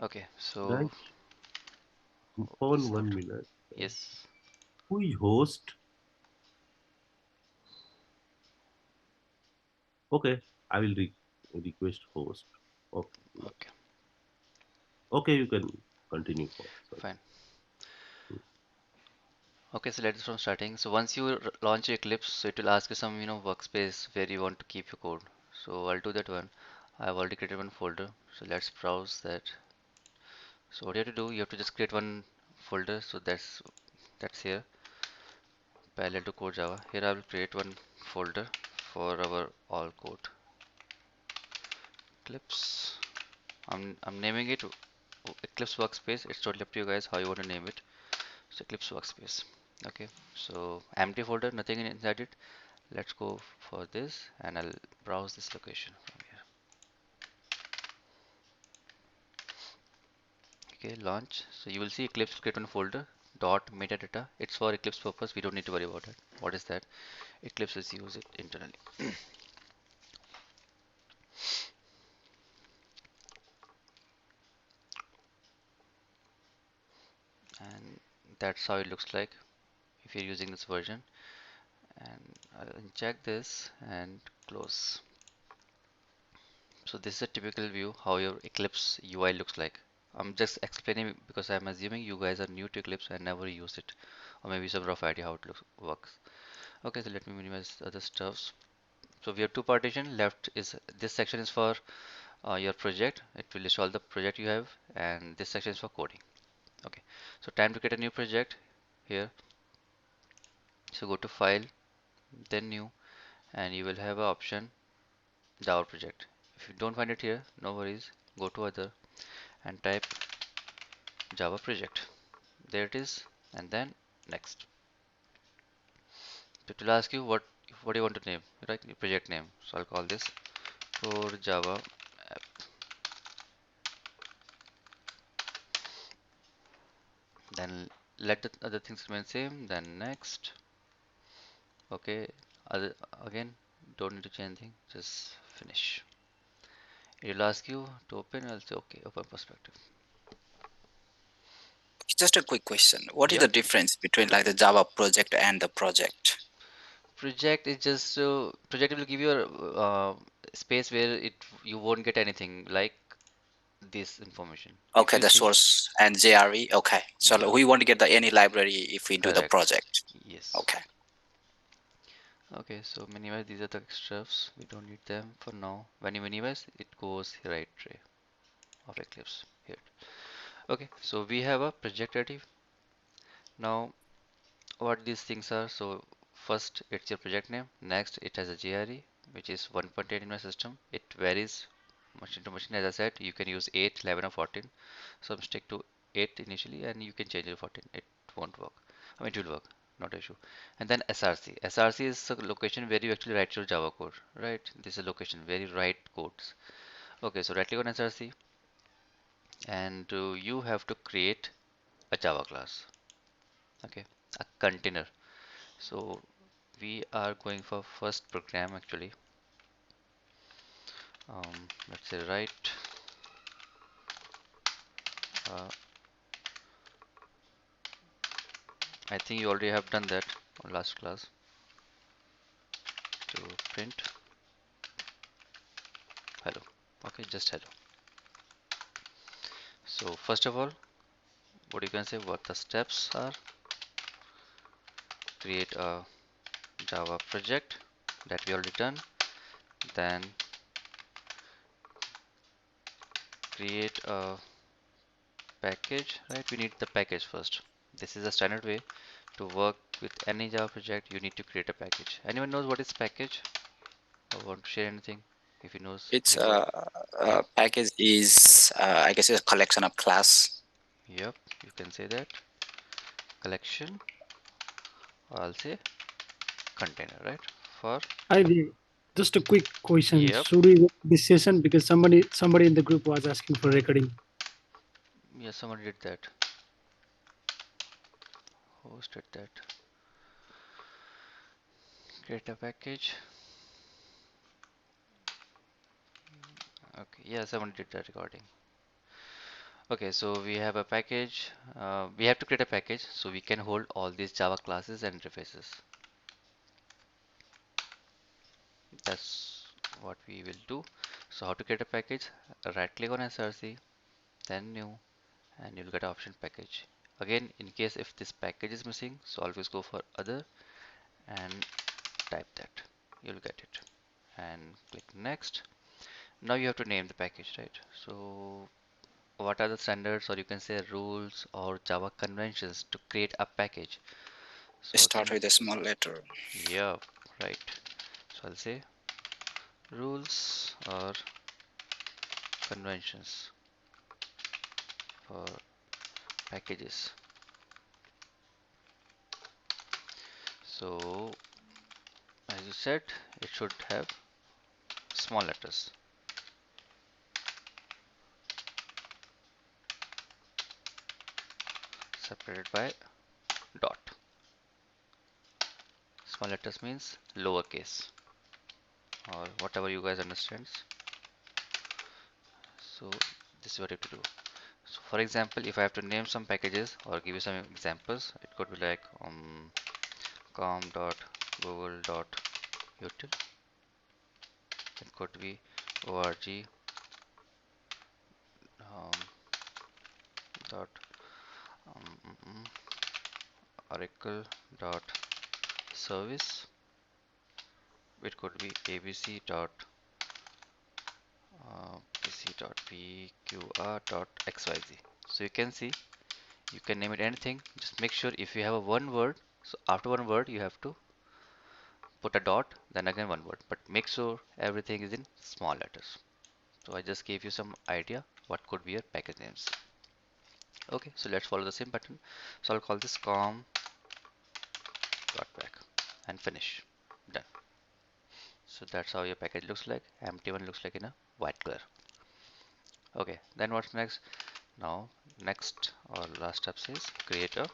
Okay, so Guys, Pawan, set. 1 minute. Yes. Who is host? Okay, I will request host. Okay, Okay, okay, you can continue. Sorry. fine. Okay, so let's from starting. So once you launch Eclipse, so it will ask you some, workspace where you want to keep your code. So I'll do that one. I've already created one folder. So let's browse that. So what you have to do, you have to just create one folder. So that's here. Parallel to code Java. Here I will create one folder for our all code. Eclipse. I'm naming it Eclipse Workspace. It's totally up to you guys how you want to name it. So Eclipse Workspace. Okay. So empty folder, nothing inside it. Let's go for this and I'll browse this location from here. Okay, launch. So you will see Eclipse create one folder dot metadata. It's for Eclipse purpose. We don't need to worry about it. What is that? Eclipse is use it internally. And that's how it looks like if you're using this version. And I'll check this and close. So this is a typical view how your Eclipse UI looks like. I'm just explaining because I'm assuming you guys are new to Eclipse and never used it, or maybe some rough idea how it looks works. Okay, so let me minimize other stuffs. So we have two partition. Left is this section is for your project. It will list all the project you have, and this section is for coding. Okay, so time to create a new project here. So go to File, then New, and you will have an option Java project. If you don't find it here, no worries. Go to Other and type Java project. There it is, and then Next. It will ask you what do you want to name, right? Your project name. So I'll call this Core Java app. Then let the other things remain same. Then Next. Okay. Other again, don't need to change anything. Just finish. It will ask you to open. I'll say okay. Open perspective. Just a quick question. What is Yep. the difference between like the Java project and the project? Project is just project will give you a space where it you won't get anything like this information. If Okay, you the see, source and JRE. Okay, so yeah, we want to get the any library if we do the correct. project. Yes. Okay. Okay, so minimize these are the extras. We don't need them for now. When you minimize, it goes right tray of Eclipse here. Okay, so we have a project ready. Now, what these things are? So first, it's your project name. Next, it has a GRE, which is 1.8 in my system. It varies machine to machine. As I said, you can use 8, 11, or 14. So I'm stick to 8 initially, and you can change it to 14. It won't work. I mean, it will work, not an issue. And then SRC. SRC is a location where you actually write your Java code, right? This is a location where you write codes. Okay, so right click on SRC, and you have to create a Java class. Okay, a container. So we are going for first program actually. Let's say write. Uh, I think you already have done that on last class to print hello. Okay, just hello. So first of all, what you can say what the steps are: create a Java project that we already done, then create a package, right? We need the package first. This is a standard way to work with any Java project. You need to create a package. Anyone knows what is package or want to share anything? If he knows, It's please. a package is I guess a collection of class. Yep, you can say that. Collection, or I'll say container, right? For Hi there. Just a quick question. yep, Should we end this session because somebody in the group was asking for recording? yeah, someone did that. Hosted that. Create a package. Okay, yeah, someone did that recording. Okay, so we have a package. We have to create a package so we can hold all these Java classes and interfaces. That's what we will do. So how to create a package? Right click on SRC, then new, and you'll get option package. Again, in case if this package is missing, so always go for other and type that. You'll get it. And click next. Now you have to name the package, right? So what are the standards, or you can say rules or Java conventions to create a package? So Start again, with a small letter. yeah, right. So I'll say rules or conventions for packages. So as you said, it should have small letters separated by dot. Small letters means lowercase or whatever you guys understands. So this is what you have to do. So for example, if I have to name some packages or give you some examples, it could be like com.google.util. It could be org um, dot oracle dot service. It could be abc dot pc.pqr.xyz. So you can see, you can name it anything. Just make sure if you have a one word, so after one word you have to put a dot, then again one word. But make sure everything is in small letters. So I just gave you some idea what could be your package names. Okay, so let's follow the same pattern. So I'll call this com.back and finish. Done. So that's how your package looks like. Empty one looks like in a white color. Okay, then what's next? Now, next or last step says create a Java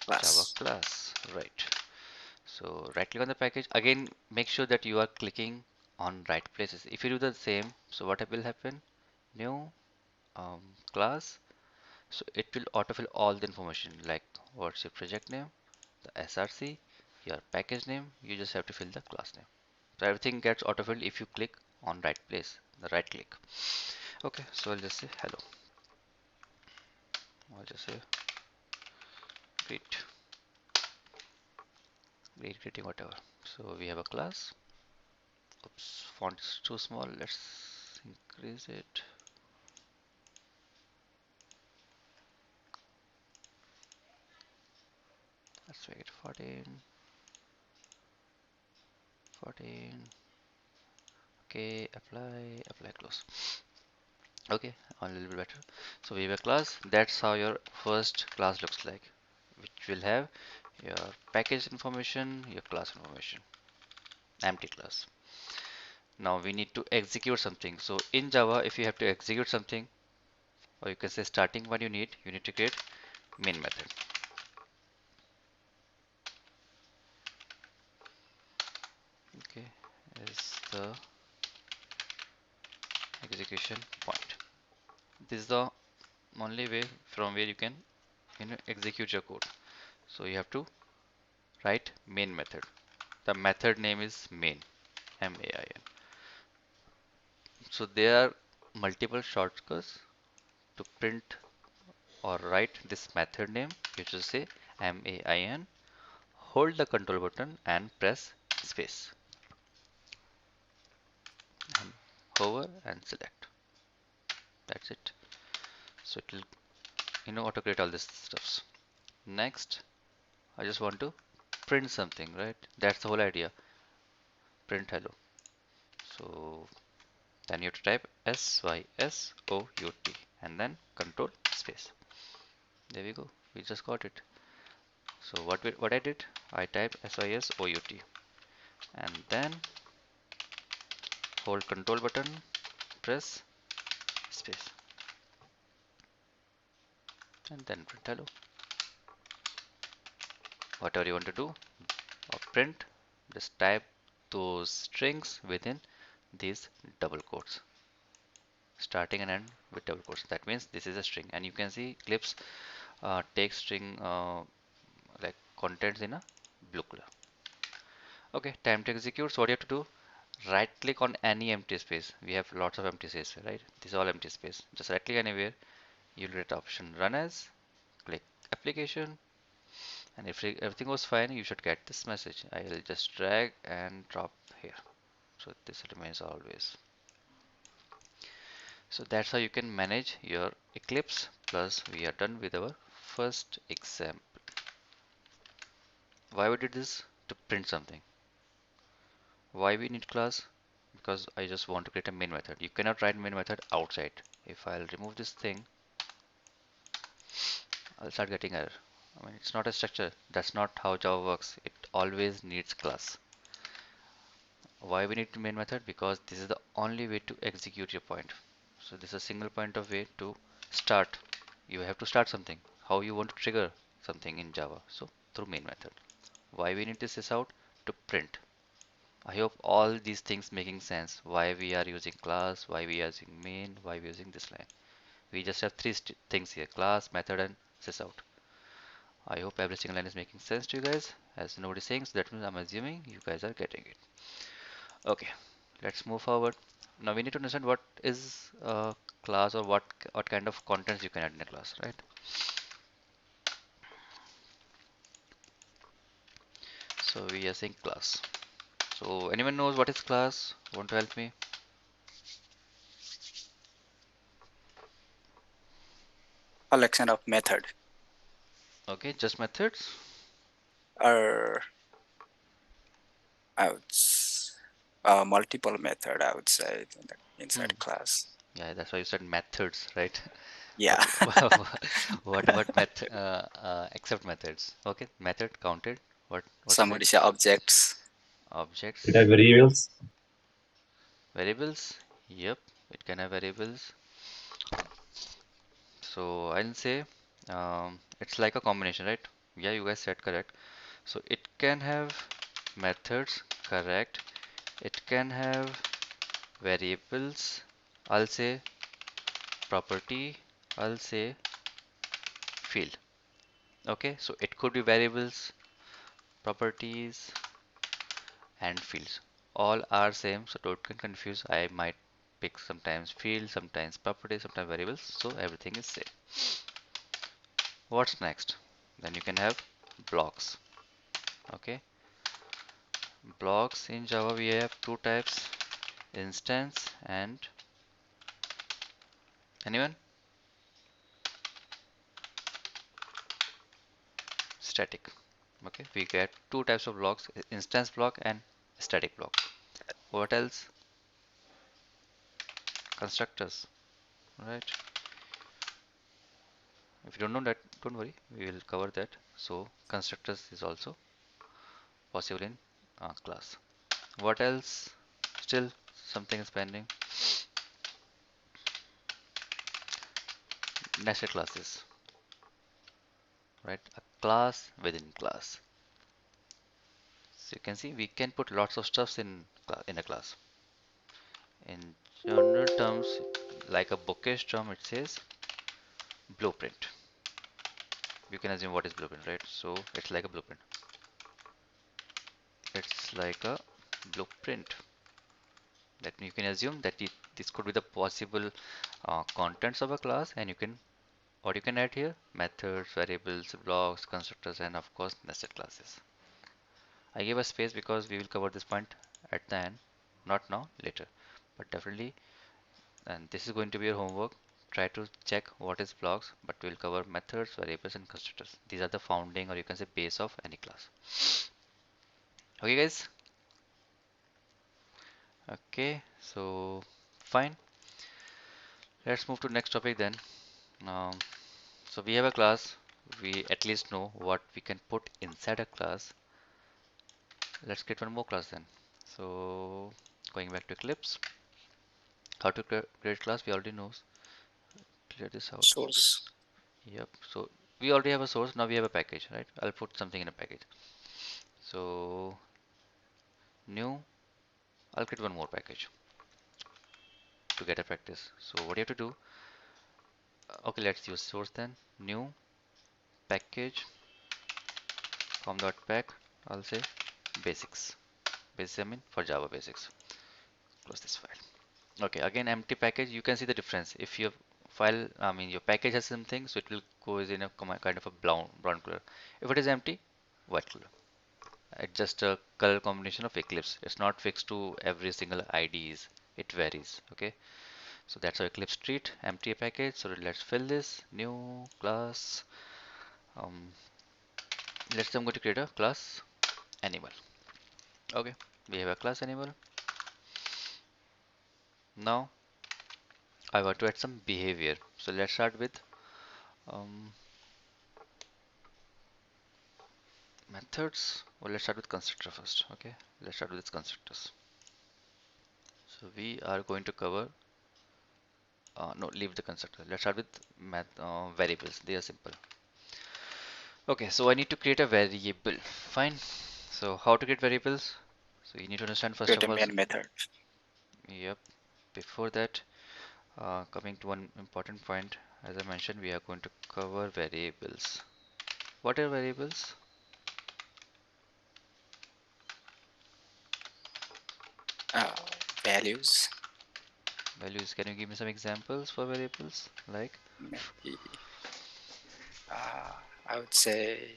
Class. class. Right. So right click on the package. Again, make sure that you are clicking on right places. If you do the same, so what will happen? New um, class. So it will autofill all the information like what's your project name, the SRC, your package name. You just have to fill the class name. So everything gets autofilled if you click on right place, the right click. Okay, so I'll just say hello. I'll just say greet, greeting, whatever. So we have a class. Oops, font is too small. Let's increase it. Let's make it 14, 14. Okay, apply, close. Okay, a little bit better. So we have a class. That's how your first class looks like, which will have your package information, your class information, empty class. Now we need to execute something. So in Java, if you have to execute something, or you can say starting what you need to create main method. Okay, is the execution point. This is the only way from where you can execute your code. So you have to write main method. The method name is main, main. So there are multiple shortcuts to print or write this method name. You just say main, hold the control button and press space and hover and select. That's it. So it will auto create all these stuffs. Next, I just want to print something, right? That's the whole idea. Print hello. So then you have to type SYSOUT and then control space. There we go. We just got it. So what I did, I typed SYSOUT and then hold control button, press space, and then print hello. Whatever you want to do or print, just type those strings within these double quotes. starting and end with double quotes. That means this is a string, and you can see Eclipse takes string like contents in a blue color. Okay, time to execute. So what you have to do, right click on any empty space. We have lots of empty space, right? This is all empty space. Just right click anywhere. You'll get the option run as, click application, and if everything goes fine, you should get this message. I will just drag and drop here. So this remains always. So that's how you can manage your Eclipse. Plus we are done with our first example. Why we did this? To print something. Why we need class? Because I just want to create a main method. You cannot write main method outside. If I'll remove this thing, I'll start getting error. I mean, it's not a structure. That's not how Java works. It always needs class. Why we need main method? Because this is the only way to execute your point. So this is a single point of way to start. You have to start something. How you want to trigger something in Java? So through main method. Why we need this out? To print. I hope all these things making sense. Why we are using class, why we are using main, why we are using this line. We just have three things here: class, method, and sysout. I hope every single line is making sense to you guys. As nobody is saying, so that means I'm assuming you guys are getting it. Okay, let's move forward. Now we need to understand what is a class, or what kind of contents you can add in a class, right? So we are saying class. So anyone knows what is class? Want to help me? Collection of method Okay, just methods. or I would multiple method, I would say, inside Hmm. a class. Yeah, that's why you said methods, right? Yeah. What about except methods? Okay, method counted. What you said? Somebody say objects. It Objects, has variables. variables. Yep, it can have variables. So I'll say it's like a combination, right? Yeah, you guys said correct. So it can have methods, correct. It can have variables. I'll say property. I'll say field. Okay, so it could be variables, properties, and fields. All are same, so don't get confused. I might pick sometimes field, sometimes property, sometimes variables, so everything is same. What's next? Then you can have blocks. Okay, blocks in Java we have two types: instance and anyone? Static. Okay, we get two types of blocks: instance block and static block. What else? Constructors, right? If you don't know that, don't worry, we will cover that. So constructors is also possible in class. What else? Still something is pending. Nested classes, right? A class within class. So you can see we can put lots of stuffs in a class. In general terms, like a bookish term, it says blueprint. You can assume what is blueprint, right? So it's like a blueprint. It's like a blueprint. That you can assume that this could be the possible contents of a class, and you can what you can add here: methods, variables, blocks, constructors, and of course nested classes. I gave a space because we will cover this point at the end, not now, later, but definitely. And this is going to be your homework. Try to check what is blocks, but we'll cover methods, variables, and constructors. These are the founding, or you can say base of any class. Okay, guys. Okay, so fine. Let's move to next topic then. Um, so we have a class. We at least know what we can put inside a class. Let's create one more class then. So going back to Eclipse, how to create class we already know. Clear this out. Source. Yep. So we already have a source. Now we have a package, right? I'll put something in a package. So new. I'll create one more package. to get a practice. So what you have to do, okay, let's use source then. New package com.pack. I'll say basics. Basics I mean for Java basics. Close this file. Okay, again empty package. You can see the difference. If your file, I mean your package has something, so it will go in a kind of a brown color. If it is empty, white color. It's just a color combination of Eclipse. It's not fixed to every single IDs. It varies. Okay, so that's how Eclipse treat empty package. So let's fill this new class. Um, let's I'm going to create a class animal. Okay, we have a class animal. Now I want to add some behavior. So let's start with um, methods. Well, let's start with constructor first. Okay, let's start with its constructors. So we are going to cover. No, leave the constructor. Let's start with variables. They are simple. Okay, so I need to create a variable. Fine. So how to create variables? So you need to understand first Create of a all. main method. Yep. Before that, coming to one important point, as I mentioned, we are going to cover variables. What are variables? Uh, Values. Values. Can you give me some examples for variables? Like Maybe I would say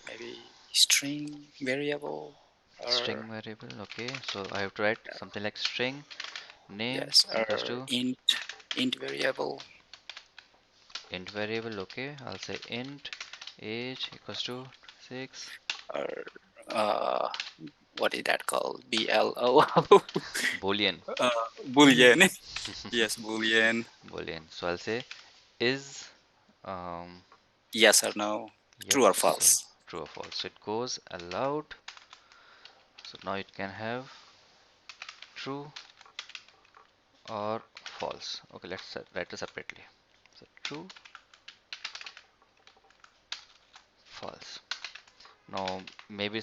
maybe string variable string or variable. Okay, so I have to write something like string name yes, equals or to int variable int variable. Okay, I'll say int age equals to 6. or uh, what is that called? BLO. Boolean. Boolean. Yes, Boolean. Boolean. So I'll say is um Yes or no. yep. True or So false. true or false. So it goes allowed. So now it can have true or false. Okay, let's write it separately. So true, false. Now maybe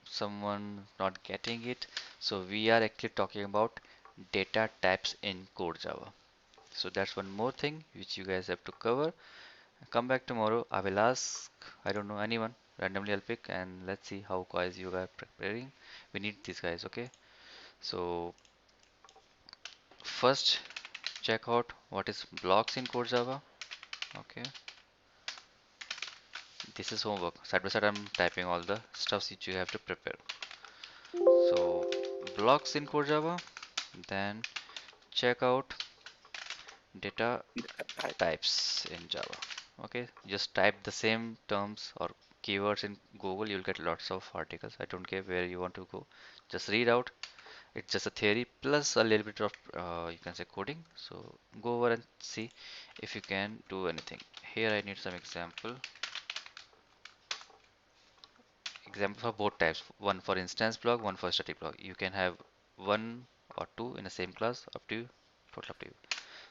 someone not getting it. So we are actually talking about data types in core Java. So that's one more thing which you guys have to cover. Come back tomorrow. I will ask, I don't know, anyone. Randomly I'll pick and let's see how guys you are preparing. We need these guys, okay? So first check out what is blocks in core Java. Okay. This is homework. Side by side I'm typing all the stuffs which you have to prepare. So blocks in core Java. Then check out data Data type. types in Java. Okay, just type the same terms or keywords in Google, you'll get lots of articles. I don't care where you want to go, just read out. It's just a theory plus a little bit of you can say coding. So go over and see if you can do anything. Here I need some example for both types, one for instance block, one for static block. You can have one or two in the same class, up to you, total up to you.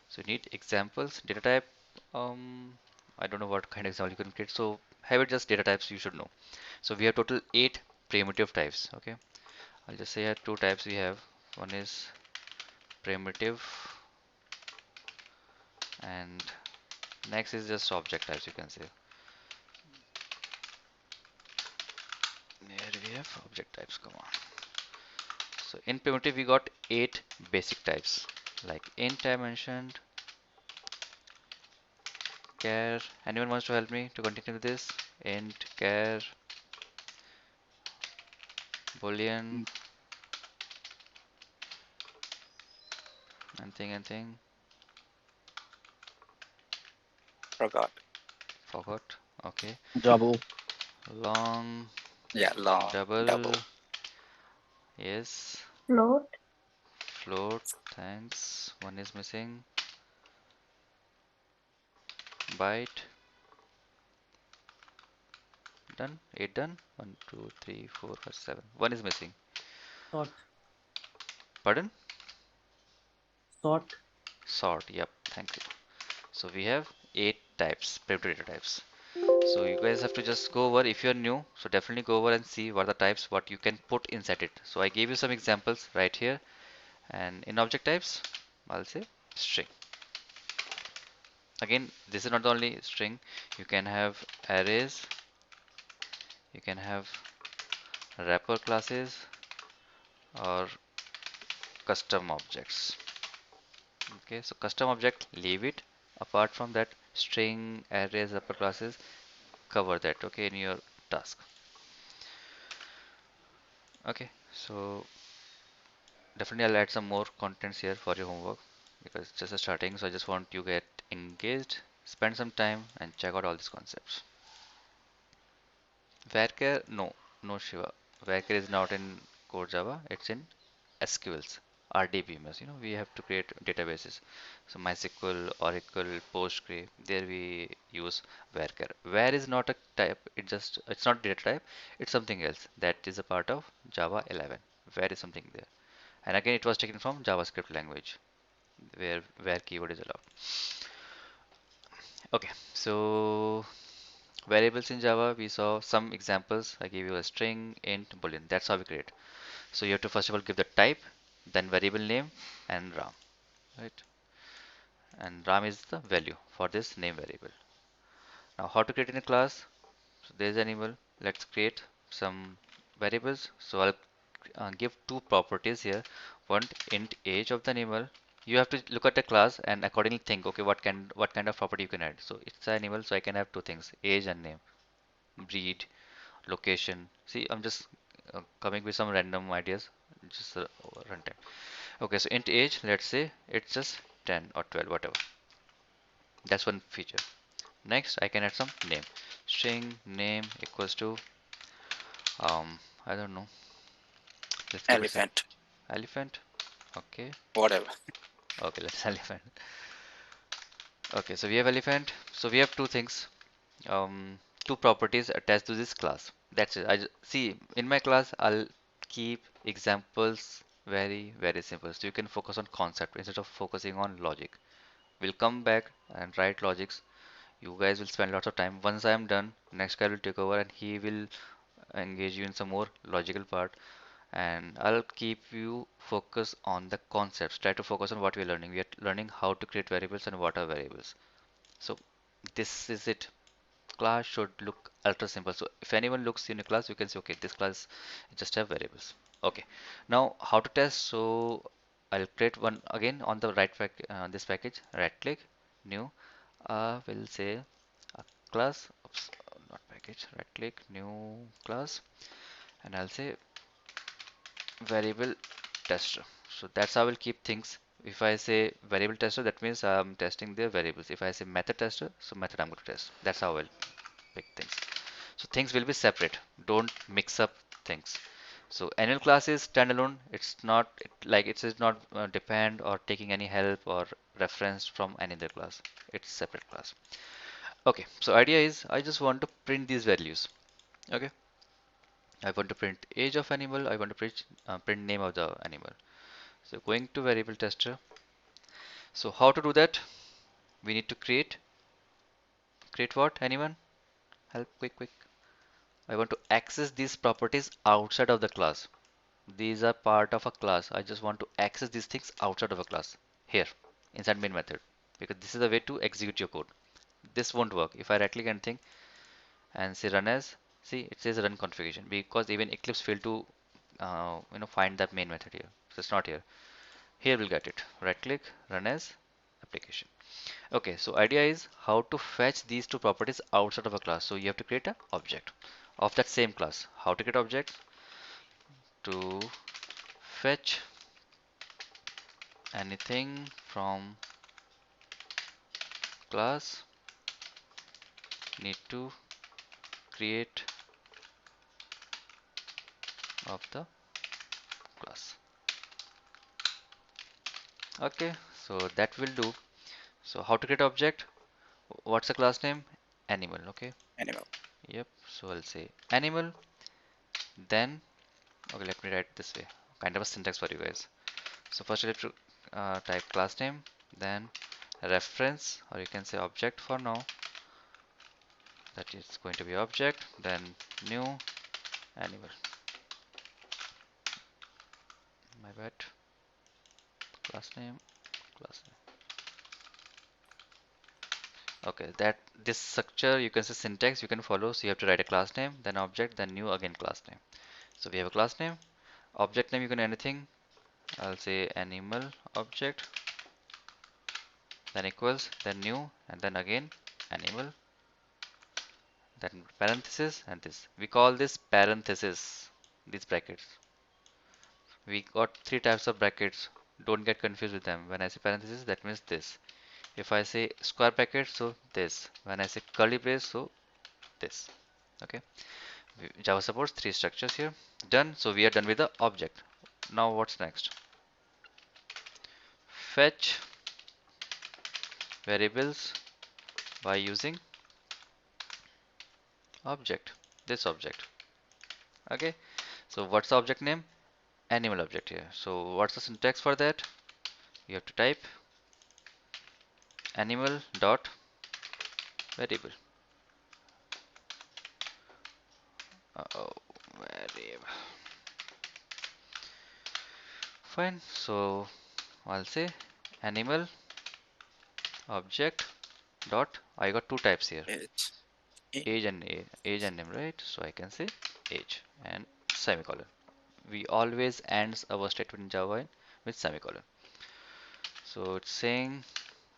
So you need examples, data type. I don't know what kind of example you can create. So have it just data types you should know. So we have total 8 primitive types. Okay, I'll just say here two types we have. One is primitive, and next is just object types. You can say here we have object types. Come on. So in primitive we got 8 basic types like int I mentioned, char. Anyone wants to help me to continue with this? Int, char, boolean, Mm, anything. Forgot. Forgot. Okay. Double. Long, Yeah, long double. double. Yes. Float, Float. Thanks. One is missing. Byte. Done. 8 done. 1, 2, 3, 4, 5, 7. One is missing. Sort. Pardon? Sort. Sort. Yep. Thank you. So we have 8 types, primitive data types. So you guys have to just go over if you're new. So definitely go over and see what are the types, what you can put inside it. So I gave you some examples right here. And in object types, I'll say string. Again, this is not the only string. You can have arrays, you can have wrapper classes or custom objects. Okay, so custom object, leave it. Apart from that, string, arrays, wrapper classes, cover that, okay, in your task. Okay, so definitely I'll add some more contents here for your homework because it's just a starting, so I just want you get engaged, spend some time and check out all these concepts. Varchar, no Shiva. Varchar is not in core Java, it's in SQLs, RDBMS. We have to create databases. So MySQL, Oracle, Postgre, there we use Varchar. Var is not a type, it's not data type, it's something else that is a part of Java 11. Var is something there. And again, it was taken from JavaScript language where keyword is allowed. Okay, so variables in Java, we saw some examples. I gave you a string, int, boolean. That's how we create. So you have to first of all give the type, then variable name and ram, right? And ram is the value for this name variable. Now how to create in a class? So there's an animal. Let's create some variables. So I'll give two properties here. One, int age of the animal. You have to look at the class and accordingly think, okay, what kind of property you can add. So it's an animal, so I can have two things, age and name, breed, location. See, I'm just coming with some random ideas, just runtime. Okay, so int age, let's say it's just 10 or 12, whatever. That's one feature. Next, I can add some name. String name equals to I don't know. Let's keep it simple. Elephant, Elephant. Okay. whatever. Okay, let's elephant. Okay, so we have elephant. So we have two things. Two properties attached to this class. That's it. See, in my class, I'll keep examples very simple. So you can focus on concept instead of focusing on logic. We'll come back and write logics. You guys will spend lots of time. Once I am done, next guy will take over and he will engage you in some more logical part. And I'll keep you focus on the concepts. Try to focus on what we're learning. We are learning how to create variables and what are variables. So this is it. Class should look ultra simple. So if anyone looks in a class, you can say, okay, this class just have variables. Okay. Now how to test? So I'll create one again on the this package. Right click, new. We'll say a class. Oops, not package. Right click, new class, and I'll say variable tester. So that's how I will keep things. If I say variable tester, that means I'm testing the variables. If I say method tester, so method I'm going to test. That's how I'll pick things. So things will be separate. Don't mix up things. So annual class is standalone. It's not like it is not depend or taking any help or reference from any other class. It's separate class. Okay. So idea is I just want to print these values. Okay. I want to print age of animal. I want to print name of the animal. So going to variable tester. So how to do that? We need to create what? Anyone? Help quick. I want to access these properties outside of the class. These are part of a class. I just want to access these things outside of a class here inside main method because this is the way to execute your code. This won't work if I right click anything and say run as. See, it says run configuration because even Eclipse failed to find that main method here. So it's not here. Here we'll get it. Right click, run as application. Okay, so idea is how to fetch these two properties outside of a class. So you have to create an object of that same class. How to create object? To fetch anything from class, need to create of the class. Okay, so that will do. So how to create object? What's the class name? Animal. Okay. Animal. Yep. So I'll say animal. Then okay, let me write this way. Kind of a syntax for you guys. So first you have to type class name, then reference, or you can say object for now. That is going to be object, then new animal. My bad. Class name, class name. Okay, that this structure you can say syntax you can follow. So you have to write a class name, then object, then new again class name. So we have a class name, object name you can anything. I'll say animal object, then equals, then new, and then again animal, then parenthesis and this. We call this parenthesis, these brackets. We got three types of brackets. Don't get confused with them. When I say parenthesis, that means this. If I say square bracket, so this. When I say curly brace, so this. Okay. Java supports three structures here. Done. So we are done with the object. Now what's next? Fetch variables by using object. This object. Okay. So what's the object name? Animal object here. So what's the syntax for that? You have to type animal dot variable. Uh-oh, variable. Fine. So I'll say animal object dot. I got two types here, It, age and name, right? So I can say age and semicolon. We always ends our statement in Java with semicolon. So it's saying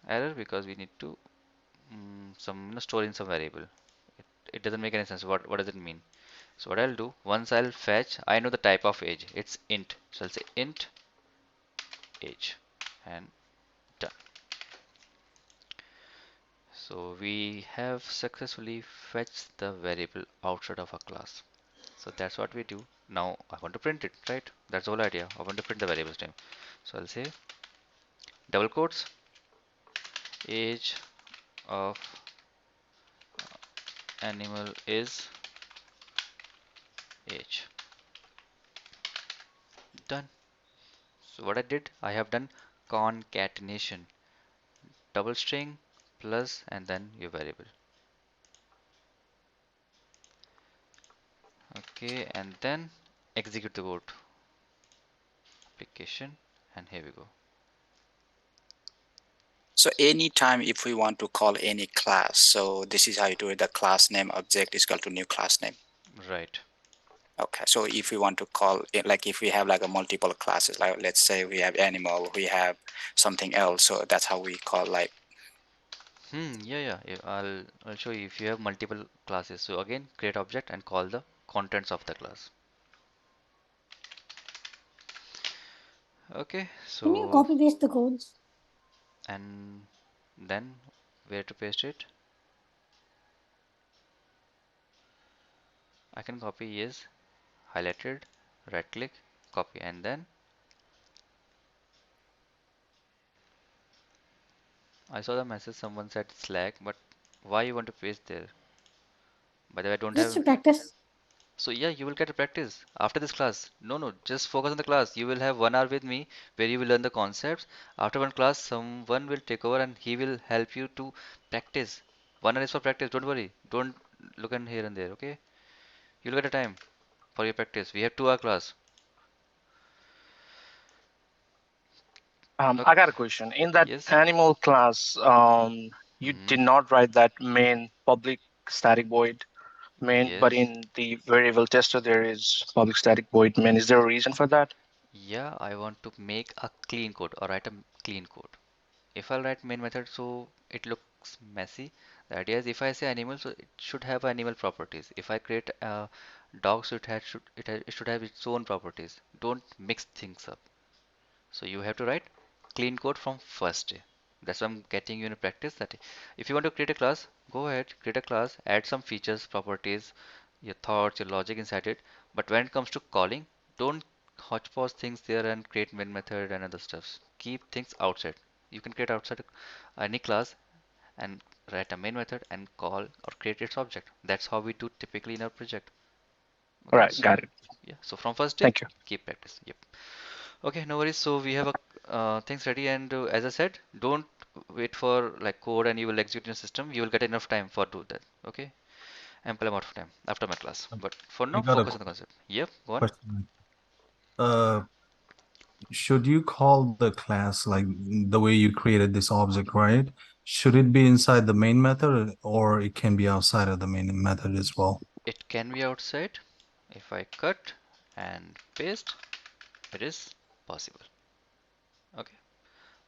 error because we need to store in some variable. It doesn't make any sense. What does it mean? So what I'll do, once I'll fetch, I know the type of age. It's int. So I'll say int age and done. So we have successfully fetched the variable outside of a class. So that's what we do. Now I want to print it, right? That's the whole idea. I want to print the variable's name. So I'll say double quotes age of animal is age. Done. So what I did, I have done concatenation, double string plus and then your variable. Okay, and then execute the code application, and here we go. so anytime if we want to call any class, so this is how you do it. The class name object is equal to new class name. Right. Okay, so if we want to call it, like if we have like a multiple classes, like let's say we have animal, we have something else, so that's how we call like. Yeah. I'll show you if you have multiple classes. So again, create object and call the contents of the class. Okay, Can you so copy paste the codes? and then where to paste it? I can copy yes, highlighted, right click, copy, and then I saw the message someone said Slack, but why you want to paste there? By the way, I don't Just to have. practice. So yeah, you will get a practice after this class. No, just focus on the class. You will have 1 hour with me where you will learn the concepts. After one class, someone will take over and he will help you to practice. 1 hour is for practice. Don't worry. Don't look in here and there. Okay? You'll get a time for your practice. We have 2 hour class. I got a Okay. question. In that Yes. animal class, you Mm-hmm. did not write that main public static void main, but Yes. in the variable tester there is public static void main. Is there a reason for that? Yeah, I want to make a clean code or write a clean code. If I'll write main method so it looks messy, the idea is if I say animal, so it should have animal properties. If I create a dog, so it should have its own properties. Don't mix things up. So you have to write clean code from first day. That's why I'm getting you in a practice that if you want to create a class, go ahead, create a class, add some features, properties, your thoughts, your logic inside it. But when it comes to calling, don't hodgepodge things there and create main method and other stuffs. Keep things outside. You can create outside any class and write a main method and call or create its object. That's how we do typically in our project. All Okay, right, so got it. yeah, so from first day, Thank you. keep practice. Yep. Okay, no worries. So we have a things ready, and as I said, don't wait for like code and you will execute in your system. You will get enough time for do that. Okay, ample amount of time after my class. But for I now, got a focus on the concept. Yep, go on. question. Uh, should you call the class like the way you created this object, right? Should it be inside the main method or it can be outside of the main method as well? It can be outside. If I cut and paste, it is possible. Okay,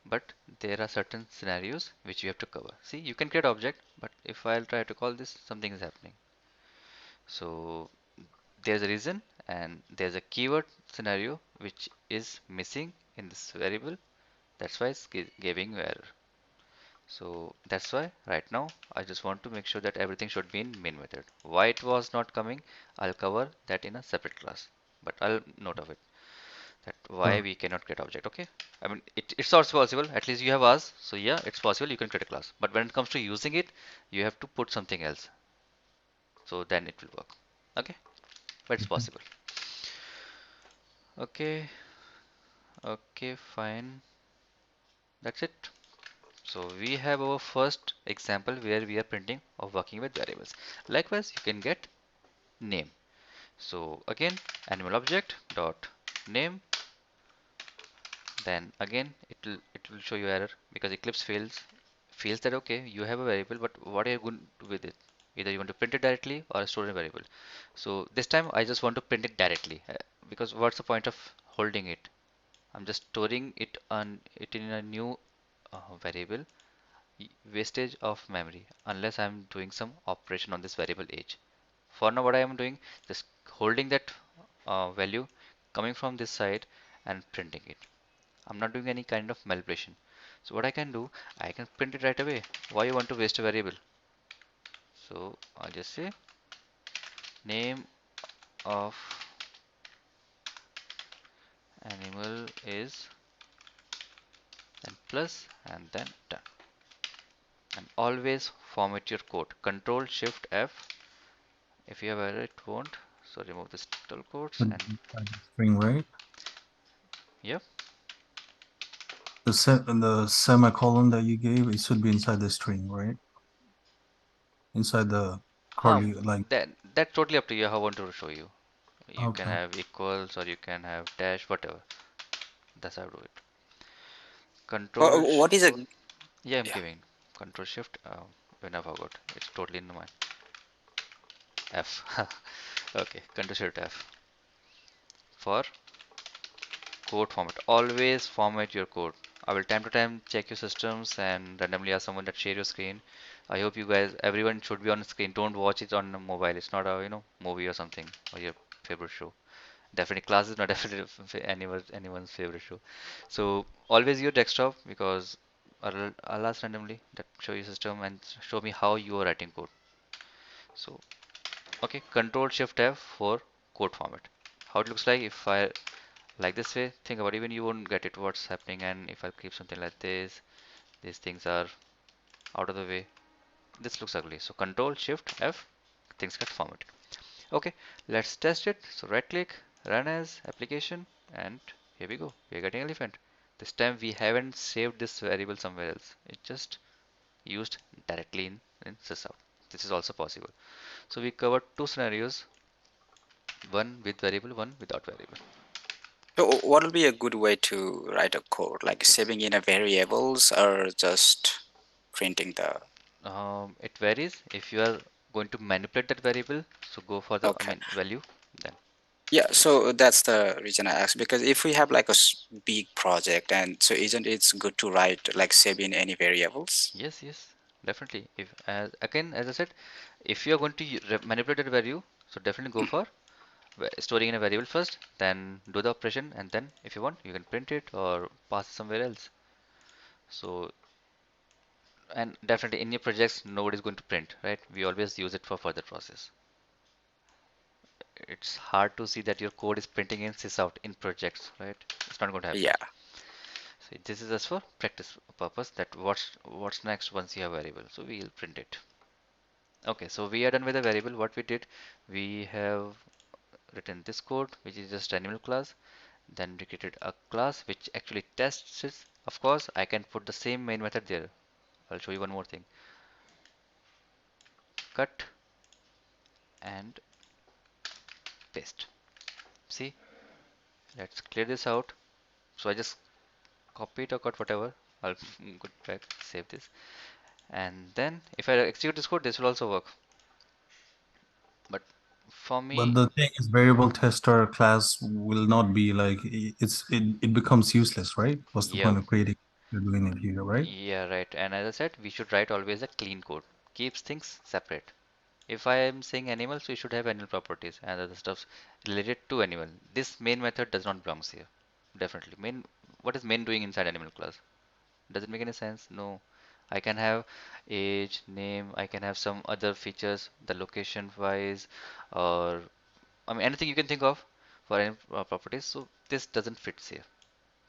but there are certain scenarios which you have to cover. See, you can create object, but if I'll try to call this, something is happening. So there's a reason, and there's a keyword scenario which is missing in this variable. That's why it's giving you error. So that's why right now I just want to make sure that everything should be in main method. Why it was not coming, I'll cover that in a separate class, but I'll note of it that why Sure. we cannot create object. Okay, I mean it's also possible, at least you have asked, so yeah, it's possible you can create a class, but when it comes to using it, you have to put something else, so then it will work. Okay, but it's possible. Okay, okay, fine, that's it. So we have our first example where we are printing or working with variables. Likewise, you can get name. So again, animal object dot name. Then again, it will show you error because Eclipse feels that okay, you have a variable, but what are you going to do with it? Either you want to print it directly or store in a variable. So this time I just want to print it directly because what's the point of holding it? I'm just storing it in a new variable. Wastage of memory unless I'm doing some operation on this variable age. For now, what I am doing, just holding that value coming from this side and printing it. I'm not doing any kind of manipulation. So what I can do, I can print it right away. Why you want to waste a variable? So I'll just say name of animal is and plus and then done. And always format your code. Control Shift F. If you have error, it won't. So remove this double quotes Should and be inside the string, right? yeah. The semicolon that you gave, it should be inside the string, right? Inside the Um, curly, like, that's totally up to you how I want to show you. You can okay. have equals or you can have dash, whatever. That's how I do it. Control, What is a yeah, I'm yeah? giving Control Shift. When I forgot, it's totally in my F. Okay, Control Shift F for code format. Always format your code. I will time to time check your systems and randomly ask someone that share your screen. I hope you guys, everyone should be on the screen. Don't watch it on the mobile. It's not a movie or something or your favorite show. Definitely class is not definitely anyone's favorite show. So always your desktop because I'll ask randomly that show your system and show me how you are writing code. So okay, Control Shift F for code format. How it looks like if I like this way, think about it, even you won't get it what's happening, and if I keep something like this, these things are out of the way. This looks ugly. So Control Shift F, things get formatted. Okay, let's test it. So right click, run as application, and here we go. We are getting elephant. This time we haven't saved this variable somewhere else. It just used directly in sysout. This is also possible. So we covered two scenarios, one with variable, one without variable. So what will be a good way to write a code, like saving in a variables or just printing the? It varies. If you are going to manipulate that variable, so go for the Okay. value. Then Yeah, so that's the reason I asked, because if we have like a big project, and so isn't it good to write like save in any variables? yes, definitely. If again, as I said, if you are going to manipulate that value, so definitely go for storing in a variable first, then do the operation, and then if you want, you can print it or pass it somewhere else. So and definitely in your projects, nobody is going to print, right? We always use it for further process. It's hard to see that your code is printing in sysout in projects, right? It's not going to happen. Yeah. So this is just for practice purpose that what's next once you have variable. So we'll print it. Okay, so we are done with the variable. What we did, we have written this code, which is just animal class. Then we created a class which actually tests it. Of course, I can put the same main method there. I'll show you one more thing. Cut and paste. See, let's clear this out. So I just copy it or cut whatever. I'll go back, save this. And then if I execute this code, this will also work. But for But me, the thing is, variable tester class will not be like it becomes useless, right? What's the yeah, point of creating you're doing it here, right? yeah, right. And as I said, we should write always a clean code. Keeps things separate. If I am saying animals, we should have animal properties and other stuff related to animal. This main method does not belongs here. Definitely. Main, what is main doing inside animal class? Does it make any sense? No. I can have age, name, I can have some other features, the location wise, or I mean anything you can think of for any properties. So this doesn't fit here.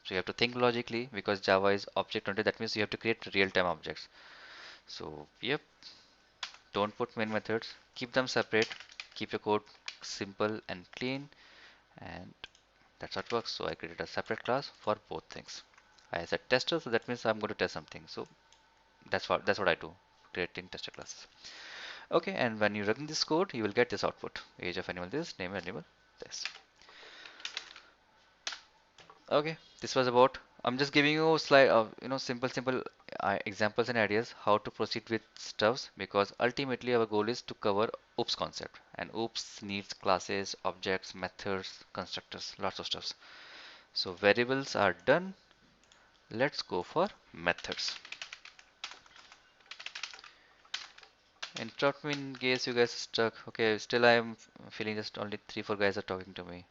So you have to think logically because Java is object oriented. That means you have to create real-time objects. So yep, don't put main methods. Keep them separate. Keep your code simple and clean, and that's how it works. So I created a separate class for both things. I said tester, so that means I'm going to test something. So that's what I do, creating tester classes. Okay, and when you run this code, you will get this output: age of animal this, name of animal this. Okay, this was about. I'm just giving you slide of simple examples and ideas how to proceed with stuffs because ultimately our goal is to cover OOPS concept, and OOPS needs classes, objects, methods, constructors, lots of stuffs. So variables are done. Let's go for methods. Interrupt me in case you guys are stuck. Okay, still I am feeling just only 3 4 guys are talking to me.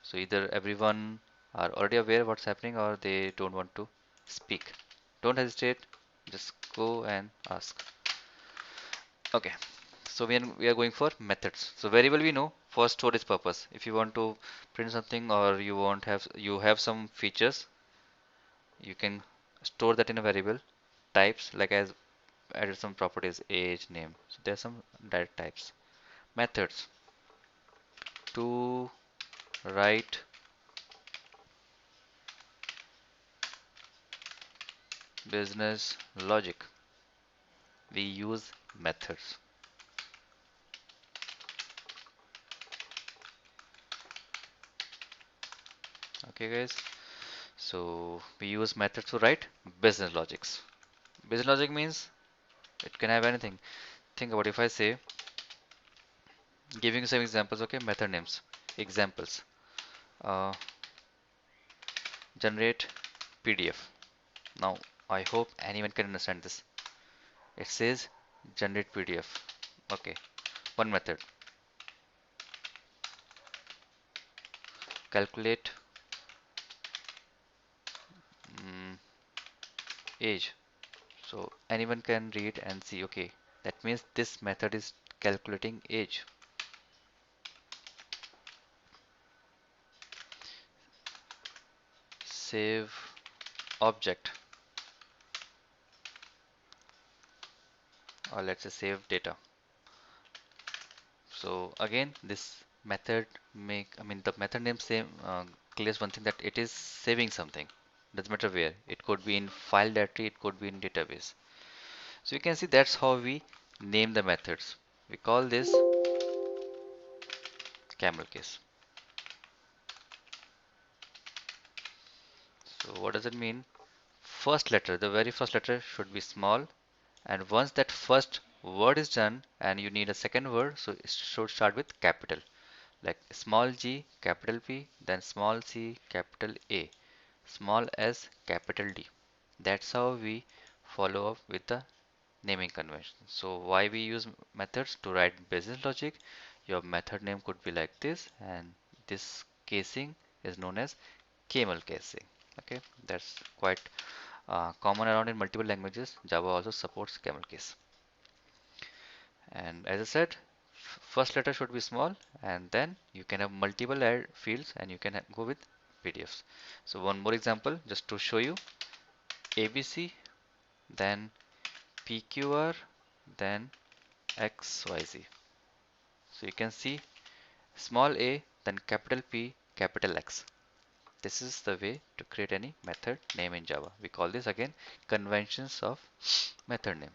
So either everyone are already aware what's happening or they don't want to speak. Don't hesitate, just go and ask. Okay, so we are going for methods. So variable we know for storage purpose. If you want to print something or you have some features, you can store that in a variable. Types like as added some properties, age, name. So there are some direct types. Methods to write business logic. We use methods. Okay, guys. So we use methods to write business logics. Business logic means it can have anything. Think about if I say, giving you some examples, okay, method names, examples, uh, generate PDF. Now, I hope anyone can understand this. It says generate PDF. Okay, one method, calculate mm, age. So anyone can read and see, okay, that means this method is calculating age. Save object, or let's say save data. So again, this method the method name same clears one thing that it is saving something. Doesn't matter where. It could be in file directory, it could be in database. So you can see that's how we name the methods. We call this camel case. So what does it mean? First letter, the very first letter should be small, and once that first word is done and you need a second word, so it should start with capital, like small g, capital P, then small c, capital A, small s, capital D. That's how we follow up with the naming convention. So why we use methods to write business logic? Your method name could be like this, and this casing is known as camel casing. Okay, that's quite common around in multiple languages. Java also supports camel case. And as I said, first letter should be small, and then you can have multiple add fields, and you can go with PDFs. So one more example, just to show you: ABC, then PQR, then XYZ. So you can see small a, then capital P, capital X. This is the way to create any method name in Java. We call this again conventions of method names.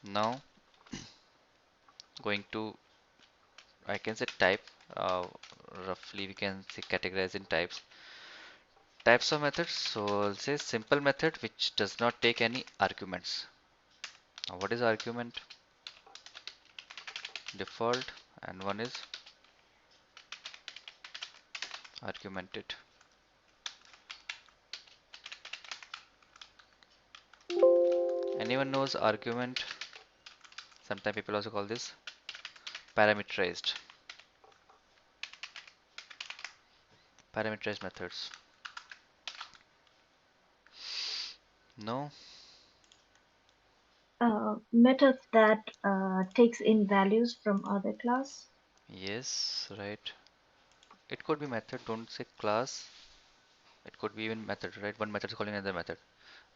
Now going to, I can say type, uh, roughly we can say categorize in types. types of methods. So I'll say simple method which does not take any arguments. Now what is argument? Default, and one is argumented. Anyone knows argument? Sometimes people also call this parameterized. Parameterized methods. No? Methods that takes in values from other class. Yes, right. It could be method, don't say class. It could be even method, right? One method is calling another method.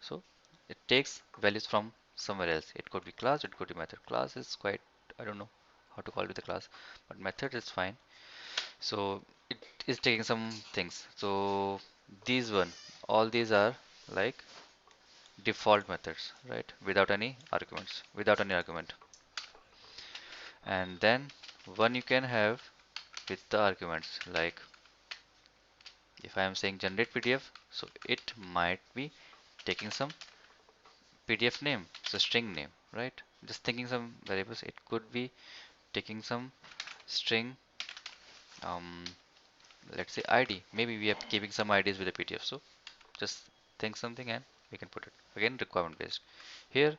So it takes values from somewhere else. It could be class, it could be method. Class is quite, I don't know how to call it the class, but method is fine. So it is taking some things. So these one, all these are like default methods, right? Without any arguments, without any argument. And then one you can have with the arguments, like if I am saying generate PDF, so it might be taking some PDF name, so string name, right? Just thinking some variables. It could be taking some string, um, let's say ID. Maybe we are keeping some IDs with the PDF. So just think something and we can put it again requirement based. Here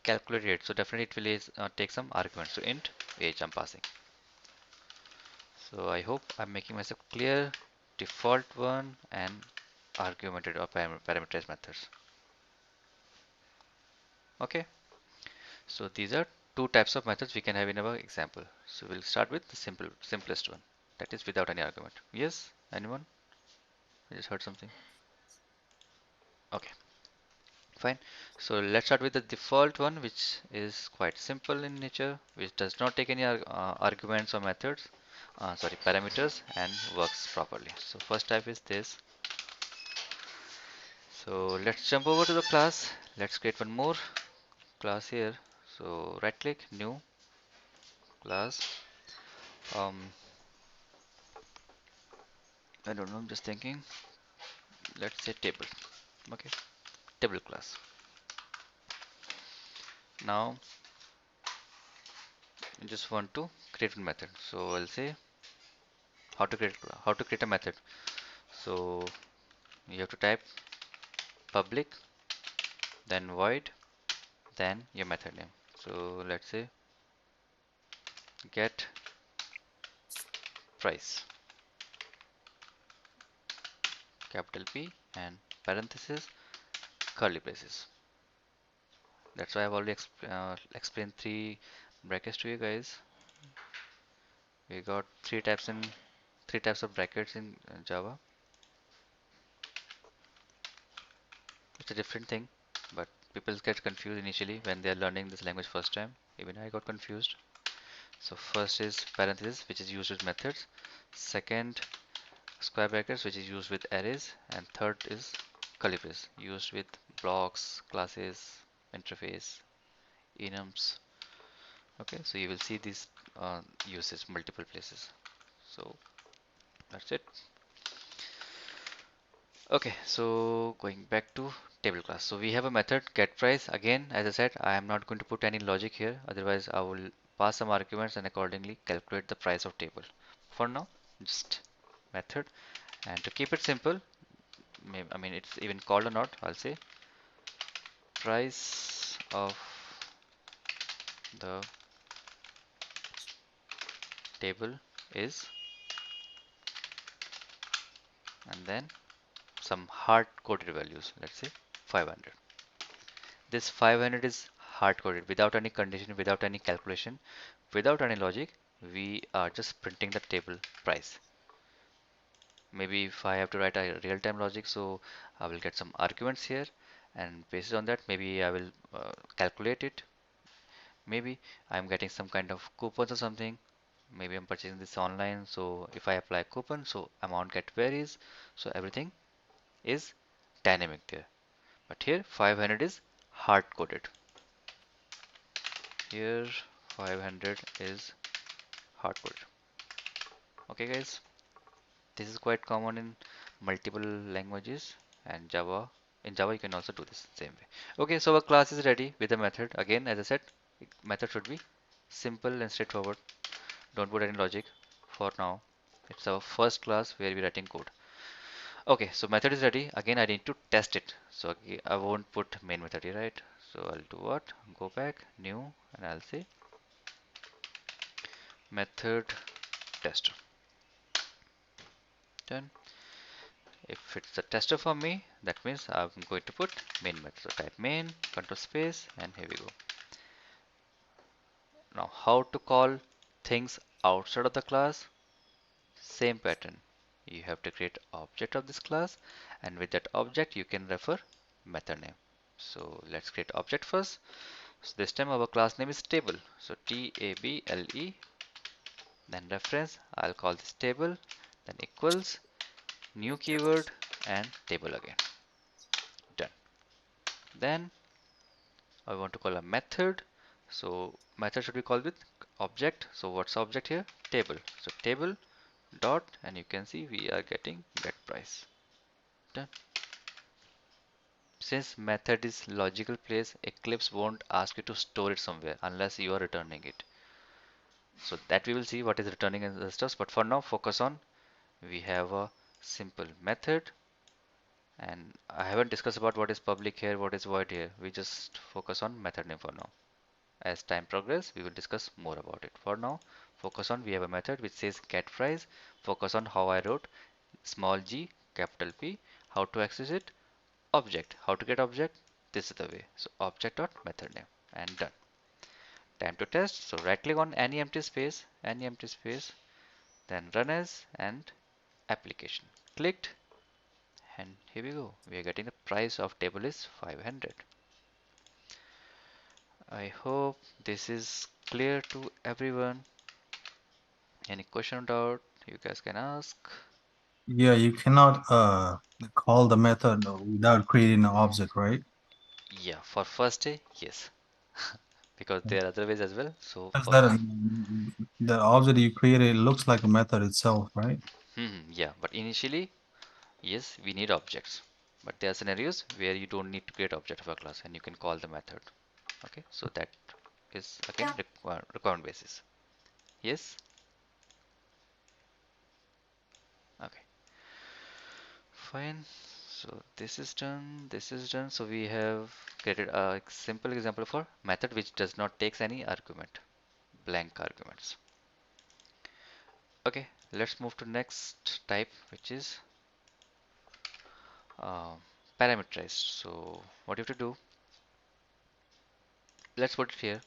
calculate rate. So definitely it will take some arguments. So int age I'm passing. So I hope I'm making myself clear. Default one and argumented or parameterized methods. Okay. So these are two types of methods we can have in our example. So we'll start with the simplest one, that is without any argument. Yes, anyone? I just heard something. Okay, fine. So let's start with the default one, which is quite simple in nature, which does not take any arguments or methods, sorry, parameters, and works properly. So first type is this. So let's jump over to the class. Let's create one more class here. So right click, new class. Um, I don't know, I'm just thinking. Let's say table. Okay, table class. Now I just want to create a method. So I'll say how to create a method. So you have to type public, then void, then your method name. So let's say get price, capital P, and parenthesis, curly braces. That's why I've already explained three brackets to you guys. We got three types of brackets in Java. It's a different thing, but people get confused initially when they are learning this language first time. Even I got confused. So first is parenthesis, which is used with methods. Second, square brackets, which is used with arrays. And third is curly brace, used with blocks, classes, interface, enums. Okay, so you will see these uses multiple places. So that's it. Okay, so going back to table class. So we have a method get price. Again, as I said, I am not going to put any logic here. Otherwise, I will pass some arguments and accordingly calculate the price of table. For now, just method. And to keep it simple, maybe, I mean, it's even called or not, I'll say price of the table is, and then some hard coded values. Let's say 500. This 500 is hard coded without any condition, without any calculation, without any logic. We are just printing the table price. Maybe if I have to write a real-time logic, so I will get some arguments here, and based on that, maybe I will calculate it. Maybe I'm getting some kind of coupons or something. Maybe I'm purchasing this online, so if I apply coupon, so amount get varies. So everything is dynamic there. But here 500 is hard coded. Here 500 is hard coded. Okay guys, this is quite common in multiple languages, and Java. In Java, you can also do this same way. Okay, so our class is ready with the method. Again, as I said, method should be simple and straightforward. Don't put any logic for now. It's our first class where we're writing code. Okay, so method is ready. Again, I need to test it. So okay, I won't put main method here, right? So I'll do what? Go back, new, and I'll say method tester. Done. If it's a tester for me, that means I'm going to put main method. So type main, control space, and here we go. Now, how to call things outside of the class? Same pattern. You have to create object of this class, and with that object, you can refer method name. So let's create object first. So this time our class name is table. So table, then reference. I'll call this table, then equals new keyword and table again. Done. Then I want to call a method. So method should be called with object. So what's object here? Table. So table dot, and you can see we are getting get price. Done. Since method is logical place, Eclipse won't ask you to store it somewhere unless you are returning it. So that we will see what is returning and the stuff. But for now, focus on we have a simple method, and I haven't discussed about what is public here, what is void here. We just focus on method name for now. As time progresses, we will discuss more about it. For now, focus on we have a method which says get price. Focus on how I wrote small g, capital P, how to access it, object, how to get object. This is the way. So object dot method name, and done. Time to test. So right click on any empty space, then run as and application. Clicked, and here we go. We are getting the price of table is 500. I hope this is clear to everyone. Any question or doubt you guys can ask. Yeah, you cannot call the method without creating an object, right? Yeah, for first day, yes, because there are other ways as well. So Because for the object you created looks like a method itself, right? yeah, but initially, yes, we need objects. But there are scenarios where you don't need to create object of a class and you can call the method. Okay, so that is again requirement basis. Yes, okay, fine. So this is done, this is done. So we have created a simple example for method which does not takes any argument, blank arguments. Okay, let's move to next type, which is uh, parameterized. So what you have to do, let's put it here.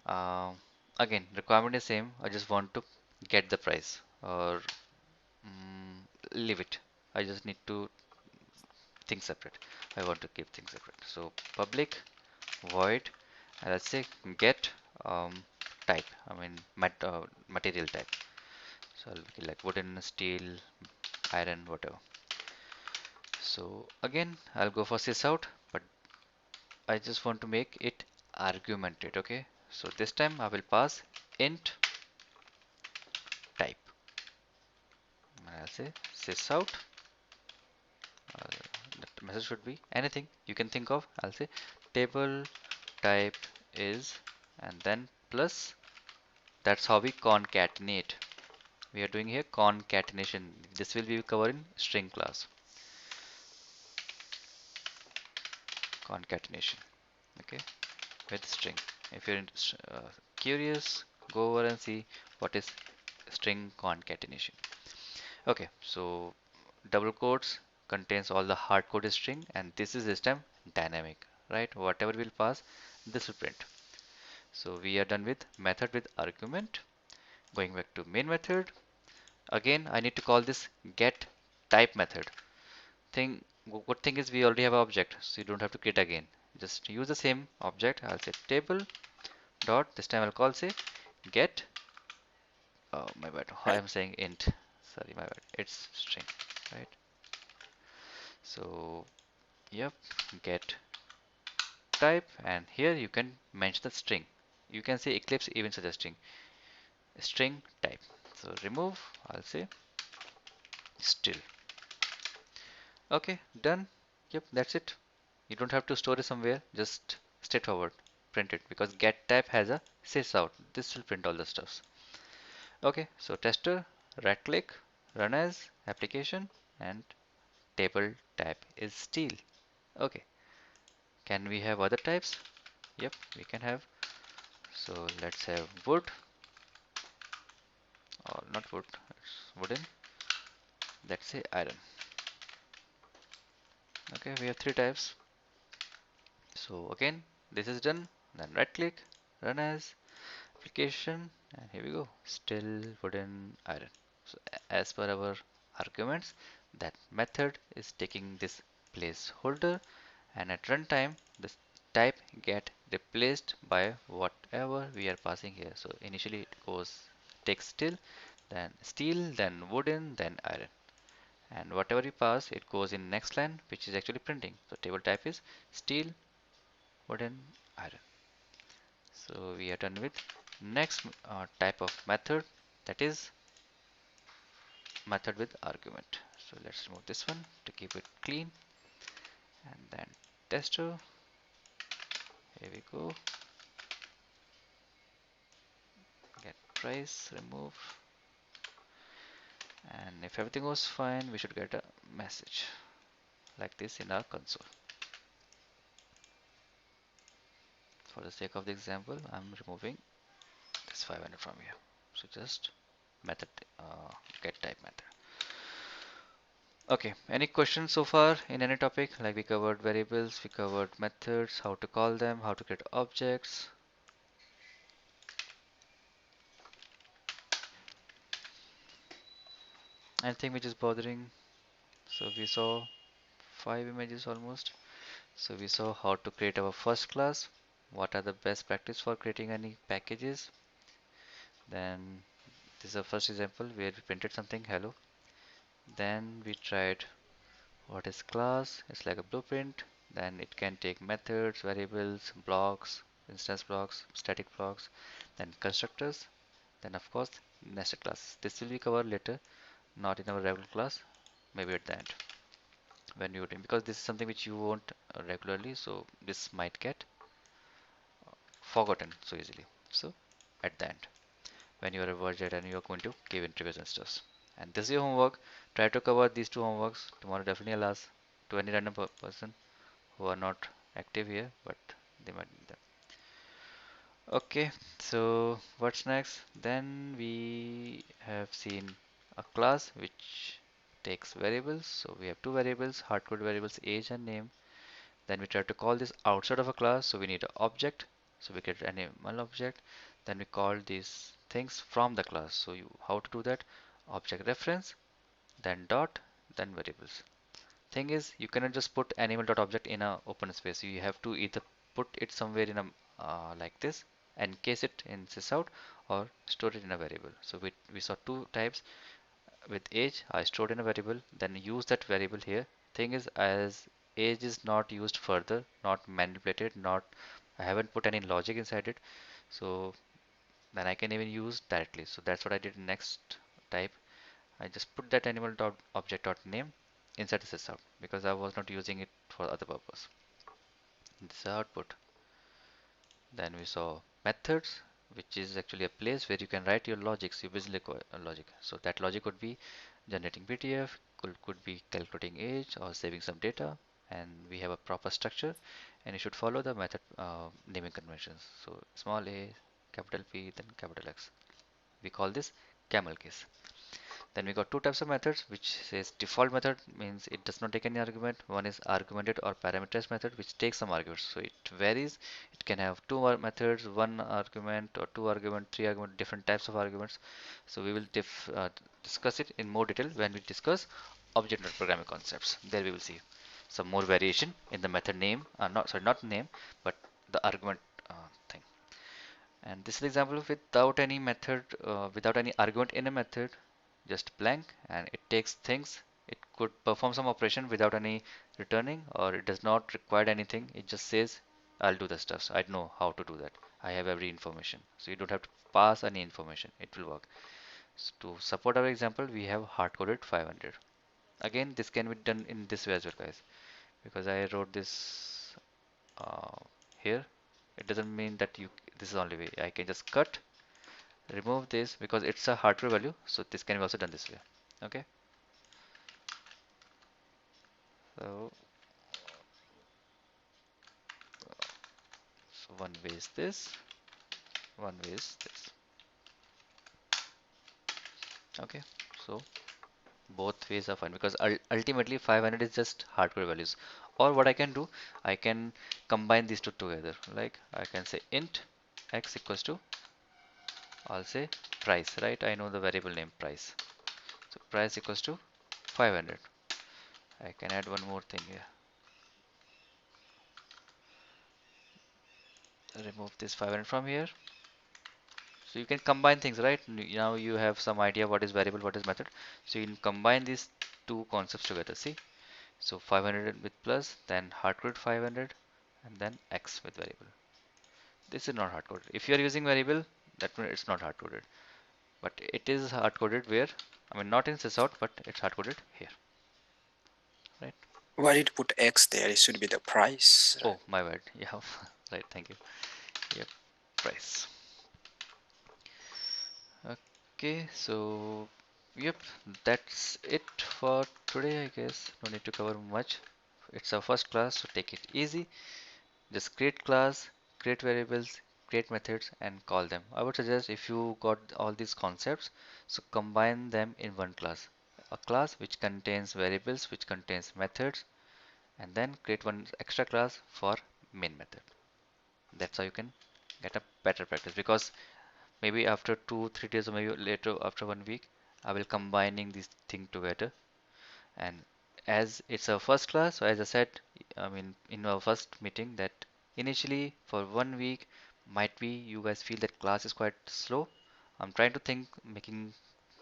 Um, Again, requirement is same. I just want to get the price or leave it. I just need to think separate. I want to keep things separate. So public void, and let's say get type. I mean material type. So I'll make it like wooden, steel, iron, whatever. So again, I'll go for sysout, but I just want to make it argumented. Okay. So this time I will pass int type. I'll say sysout. The message should be anything you can think of. I'll say table type is, and then plus. That's how we concatenate. We are doing here concatenation. This will be covered in string class. Concatenation. Okay, with string. If you're curious, go over and see what is string concatenation. Okay, so double quotes contains all the hard coded string, and this is this time dynamic, right? Whatever we'll pass, this will print. So we are done with method with argument. Going back to main method. Again, I need to call this get type method. Good thing is we already have an object, so you don't have to create again. Just use the same object. I'll say table dot. This time I'll call say get. Oh my bad. I Right. am saying int. Sorry, my bad. It's string, right? So yep, get type, and here you can mention the string. You can say Eclipse even suggesting string type. So remove. I'll say still. Okay, done. Yep, that's it. You don't have to store it somewhere, just straightforward print it, because get type has a sys out. This will print all the stuffs. Okay, so tester, right click, run as application, and table type is steel. Okay, can we have other types? Yep, we can have. So let's have wood, or not wood, it's wooden. Let's say iron. Okay, we have three types. So again, this is done. Then right click, run as application, and here we go. Still wooden iron. So as per our arguments, that method is taking this placeholder, and at runtime, this type get replaced by whatever we are passing here. So initially it goes takes steel, then wooden, then iron. And whatever we pass, it goes in next line, which is actually printing. So table type is steel, wooden, iron. So we are done with next type of method, that is method with argument. So let's remove this one to keep it clean, and then tester. Here we go. Get price, remove, and if everything goes fine, we should get a message like this in our console. For the sake of the example, I'm removing this 500 from here. So just method get type method. Okay, any questions so far in any topic? Like we covered variables, we covered methods, how to call them, how to create objects. Anything which is bothering? So we saw 5 images almost. So we saw how to create our first class. What are the best practice for creating any packages? Then this is the first example where we printed something hello. Then we tried what is class. It's like a blueprint. Then it can take methods, variables, blocks, instance blocks, static blocks, then constructors, then of course nested classes. This will be covered later, not in our regular class, maybe at the end when you're doing, because this is something which you won't regularly, so this might get forgotten so easily. So at the end, when you are a budget and you are going to give interviews and stuff. And this is your homework. Try to cover these two homeworks. Tomorrow definitely I'll ask to any random person who are not active here, but they might need them. Okay, so what's next? Then we have seen a class which takes variables. So we have two variables, hardcode variables age and name. Then we try to call this outside of a class, so we need an object. So we get an animal object. Then we call these things from the class. So how to do that? Object reference, then dot, then variables. Thing is, you cannot just put animal.object in a open space. You have to either put it somewhere in a like this, encase it in sysout, or store it in a variable. So we saw two types. With age, I stored in a variable, then use that variable here. Thing is, as age is not used further, not manipulated, not I haven't put any logic inside it, so then I can even use directly. So that's what I did next type. I just put that animal dot object dot name inside the sysout because I was not using it for other purpose. This is the output. Then we saw methods, which is actually a place where you can write your logics, your business logic. So that logic could be generating PDF, could be calculating age or saving some data, and we have a proper structure, and you should follow the method naming conventions. So small a, capital P, then capital X. We call this camel case. Then we got two types of methods, which says default method means it does not take any argument. One is argumented or parameterized method, which takes some arguments. So it varies. It can have two methods, one argument or two argument, three argument, different types of arguments. So we will discuss it in more detail when we discuss object-oriented programming concepts. There we will see some more variation in the method name, not name, but the argument thing. And this is the example without any method, without any argument in a method, just blank, and it takes things. It could perform some operation without any returning, or it does not require anything. It just says, I'll do the stuff. So I know how to do that. I have every information. So you don't have to pass any information. It will work. So to support our example, we have hard coded 500. Again, this can be done in this way as well, guys, because I wrote this uh, here. It doesn't mean that you this is the only way. I can just cut, remove this because it's a hardware value, so this can be also done this way. Okay, so one way is this, one way is this. Okay, so both ways are fine because ultimately 500 is just hardware values. Or what I can do, I can combine these two together. Like I can say int x equals to, I'll say price, right? I know the variable name price. So price equals to 500. I can add one more thing here. Remove this 500 from here. So you can combine things, right? Now you have some idea what is variable, what is method. So you can combine these two concepts together. See? So 500 with plus, then hardcoded 500, and then x with variable. This is not hardcoded. If you are using variable, that means it's not hardcoded. But it is hardcoded where, I mean, not in sysout, but it's hardcoded here, right? Why did you put X there? It should be the price. Oh, my bad. Yeah, right. Thank you. Yep, price. Okay, so yep, that's it for today, I guess. No need to cover much. It's our first class, so take it easy. Just create class, create variables, create methods, and call them. I would suggest if you got all these concepts, so combine them in one class. A class which contains variables, which contains methods, and then create one extra class for main method. That's how you can get a better practice because maybe after 2 3 days or maybe later after 1 week, I will combining these things together. And as it's our first class, so as I said, I mean in our first meeting that initially for 1 week might be you guys feel that class is quite slow. I'm trying to think making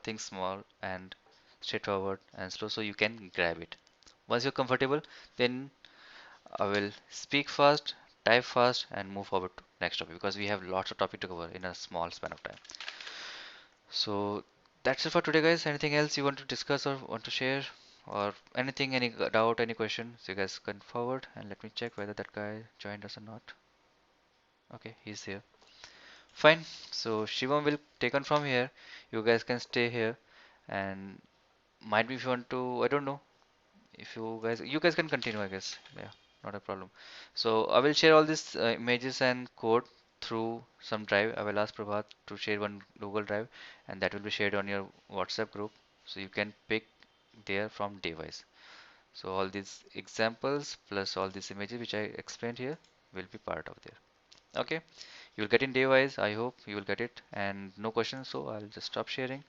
things small and straightforward and slow so you can grab it. Once you're comfortable, then I will speak fast, type fast, and move forward to next topic because we have lots of topic to cover in a small span of time. So that's it for today, guys. Anything else you want to discuss or want to share, or anything, any doubt, any question? So you guys can forward and let me check whether that guy joined us or not. Okay, he's here. Fine. So Shivam will take on from here. You guys can stay here, and might be if you want to, I don't know. If you guys can continue, I guess. Yeah, not a problem. So I will share all these images and code through some drive. I will ask Prabhat to share one Google Drive, and that will be shared on your WhatsApp group, so you can pick there from device. So all these examples plus all these images which I explained here will be part of there. Okay, you'll get in device. I hope you will get it, and no questions. So I'll just stop sharing.